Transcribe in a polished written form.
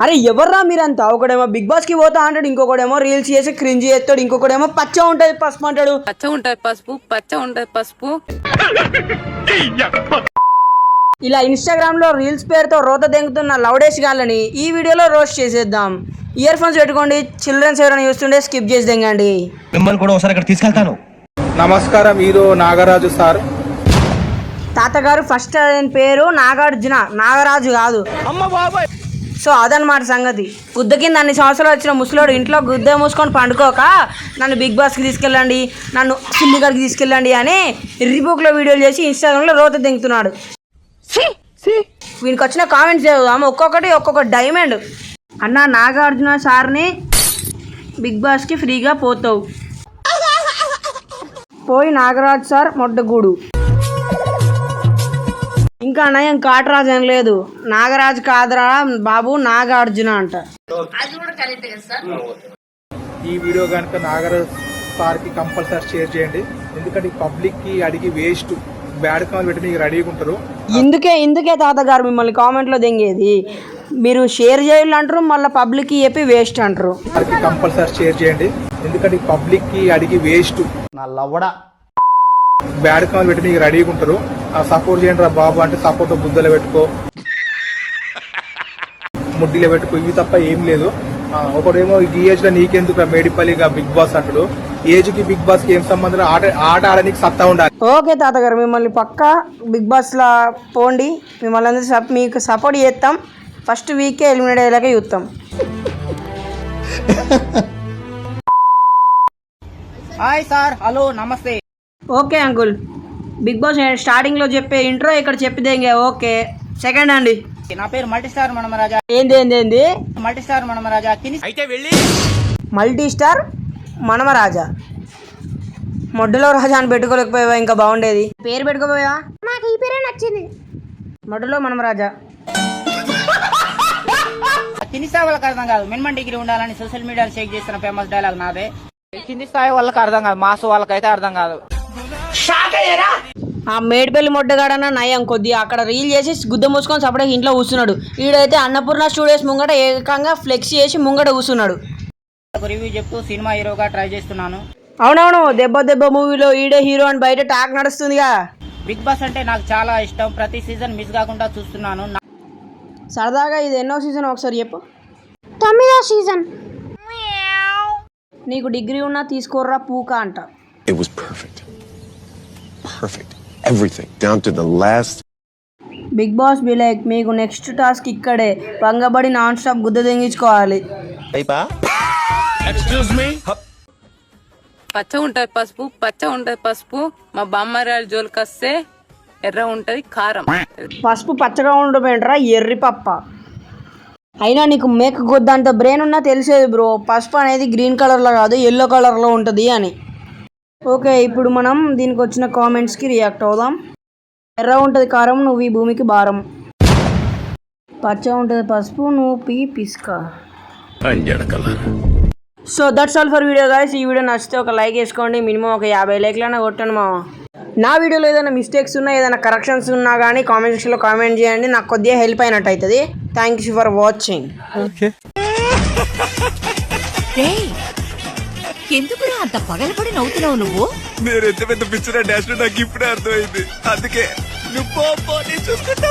అరే ఎవర్రా మీరంతా? ఒకడేమో బిగ్ బాస్ కి పోతా అంటాడు, ఇంకొకడేమో రీల్స్ చేసి క్రింజ్ చేస్తాడు, ఇంకొకడేమో పచ్చ ఉంటది పసుపు అంటాడు. పచ్చ ఉంటది పసుపు. ఇలా ఇన్స్టాగ్రామ్ లో రీల్స్ పేరుతో రోత దెంగుతున్న లౌడేష్ గాళ్ళని ఈ వీడియోలో రోస్ట్ చేసేద్దాం. ఇయర్ ఫోన్స్ పెట్టుకోండి, చిల్డ్రన్స్ ఎవరైనా చూస్తుంటే స్కిప్ చేసి దెంగండి. మిమ్మల్ని కూడా ఒకసారి అక్కడ తీసుకెళ్తాను. నమస్కారం, హీరో నాగరాజు సార్. తాతగారు ఫస్ట్ పేరు నాగార్జున, నాగరాజు కాదు. సో అదనమాట సంగతి. గుద్ద కింద అన్ని సంవత్సరాలు వచ్చిన ముసలోడు ఇంట్లో గుద్ద మూసుకొని పండుకోక నన్ను బిగ్ బాస్కి తీసుకెళ్ళండి, నన్ను సిల్లిగర్కి తీసుకెళ్ళండి అని రిపోక్లో వీడియోలు చేసి ఇన్స్టాగ్రామ్లో రోత దెంగుతున్నాడు. వీనికి వచ్చిన కామెంట్స్ చదువుదాం, ఒక్కొక్క డైమండ్. అన్న నాగార్జున సార్ని బిగ్ బాస్కి ఫ్రీగా పోతావు, పోయి నాగరాజు సార్ మొడ్డగూడు. ఇంకా నయం కాటరాజు అని లేదు, నాగరాజు కాదరా బాబు, నాగార్జున అంట. ఈ వీడియో కనుక నాగరాజు సార్కి కంపల్సరీ షేర్ చేయండి, ఎందుకంటే పబ్లిక్ కి అడిగి వేస్ట్. బ్యాడ్ కామెంట్ పెట్టి మీకు రెడీగా ఉంటారు. ఇందుకే తాతగారు మిమ్మల్ని కామెంట్లో దెంగేది. మీరు షేర్ చేయాలి అంటారు, మళ్ళీ పబ్లిక్కి చెప్పి వేస్ట్ అంటారు. కంపల్సరీ షేర్ చేయండి, ఎందుకంటే పబ్లిక్ కి అడిగి వేస్ట్. నా లవ్వడ బ్యాడ్ కామెంట్ పెట్టి మీకు రెడీగా ఉంటారు. సపోర్ట్ చేయండి రా బాబు అంటే సపోర్ట్ బుద్ధలో పెట్టుకో, ముడ్డిలో పెట్టుకో, ఇవి తప్ప ఏం లేదు. ఒకడేమో ఈ ఏజ్ లో నీకెందుకు మేడిపల్లిగా బిగ్ బాస్ అంటాడు. ఏజ్ కి బిగ్ బాస్ కి ఏం సంబంధం? ఆట ఆడడానికి సత్తా ఉండాలి. ఓకే తాతగారు, మిమ్మల్ని పక్కా బిగ్ బాస్లో పోండి, మిమ్మల్ని అందరూ మీకు సపోర్ట్ చేస్తాం. ఫస్ట్ వీకే ఎలిమినేట్ అయ్యేలాగా చూస్తాం. హాయ్ సార్, హలో, నమస్తే. ఓకే అంకుల్, బిగ్ బాస్ స్టార్టింగ్లో చెప్పే ఇంట్రో ఇక్కడ చెప్పిదేంగే. ఓకే, సెకండ్ అండి. నా పేరు మల్టీస్టార్ మనమరాజా. ఏంది మల్టీస్టార్ మనమరాజా. అయితే వెళ్ళి మల్టీ స్టార్ మనమరాజా. మొడ్డలో రాజా అని పెట్టుకోలేకపోయావా? ఇంకా బాగుండేది. పేరు పెట్టుకోపోయావా? నాకు ఈ పేరే నచ్చింది, మొడ్డలో మనమరాజా. కింది స్థాయి వాళ్ళకి అర్థం కాదు, మినిమం డిగ్రీ ఉండాలని సోషల్ మీడియాలో షేక్ చేస్తున్న ఫేమస్ డైలాగ్ నాదే. కింది స్థాయి వాళ్ళకి అర్థం కాదు, మాస్ వాళ్ళకైతే అర్థం కాదు. ఆ మేడిపల్లి మొడ్డగాడన్న నయం కొద్దిగా అక్కడ రీల్ చేసి గుద్ద మూసుకొని సపరేట్ ఇంట్లో కూర్చున్నాడు. ఈడైతే అన్నపూర్ణ స్టూడియోస్ ముంగట ఏకంగా ఫ్లెక్స్ చేసి ముంగట కూర్చున్నాడు. రివ్యూ చెప్తూ సినిమా హీరోగా ట్రై చేస్తున్నాను. అవునవును, దెబ్బ మూవీలో ఈడే హీరో అని బయట టాక్ నడుస్తుందిగా. బిగ్ బాస్ అంటే నాకు చాలా ఇష్టం, ప్రతి సీజన్ మిస్ కాకుండా చూస్తున్నాను. సరదాగా ఇది ఎన్నో సీజన్ ఒకసారి చెప్పు? 9వ సీజన్. నీకు డిగ్రీ ఉన్నా తీసుకోర్రా పూక అంట. It was perfect. Everything down to the last. Big boss be like, మీకు నెక్స్ట్ టాస్క్ ఇక్కడే వంగబడి నాన్ స్టాప్ గుద్ద తెంగించుకోవాలి. పచ్చ ఉంటది పసుపు. మా బామ్మరాలు జోలికొస్తే ఎర్ర ఉంటది కారం. పసుపు పచ్చగా ఉండబోయింట్రా ఎర్రి పప్ప. అయినా నీకు మేక గుద్దంత బ్రెయిన్ ఉన్నా తెలిసేది బ్రో, పసుపు అనేది గ్రీన్ కలర్లో కాదు ఎల్లో కలర్లో ఉంటుంది అని. ఓకే, ఇప్పుడు మనం దీనికి వచ్చిన కామెంట్స్కి రియాక్ట్ అవుదాం. ఎర్ర ఉంటుంది కారం, నువ్వు ఈ భూమికి భారం. పచ్చ ఉంటుంది పసుపు, నువ్వు పిస్క. So that's all for video guys. ఈ వీడియో నచ్చితే ఒక లైక్ వేసుకోండి, మినిమం ఒక 50 లైక్లైనా కొట్టండి మామ. నా వీడియోలో ఏదైనా మిస్టేక్స్ ఉన్నా, ఏదైనా కరెక్షన్స్ ఉన్నా కానీ కామెంట్ సెక్షన్లో కామెంట్ చేయండి, నాకు కొద్దిగా హెల్ప్ అయినట్టు అవుతుంది. Thank you for watching. ఎందుకురా అంత పగలపడి నవ్వుతున్నావు నువ్వు? నేను ఎంత పెద్ద పిక్చర్ డాష్ నాకు ఇప్పుడే అర్థమైంది. అందుకే నువ్వు చూసుకుంటా.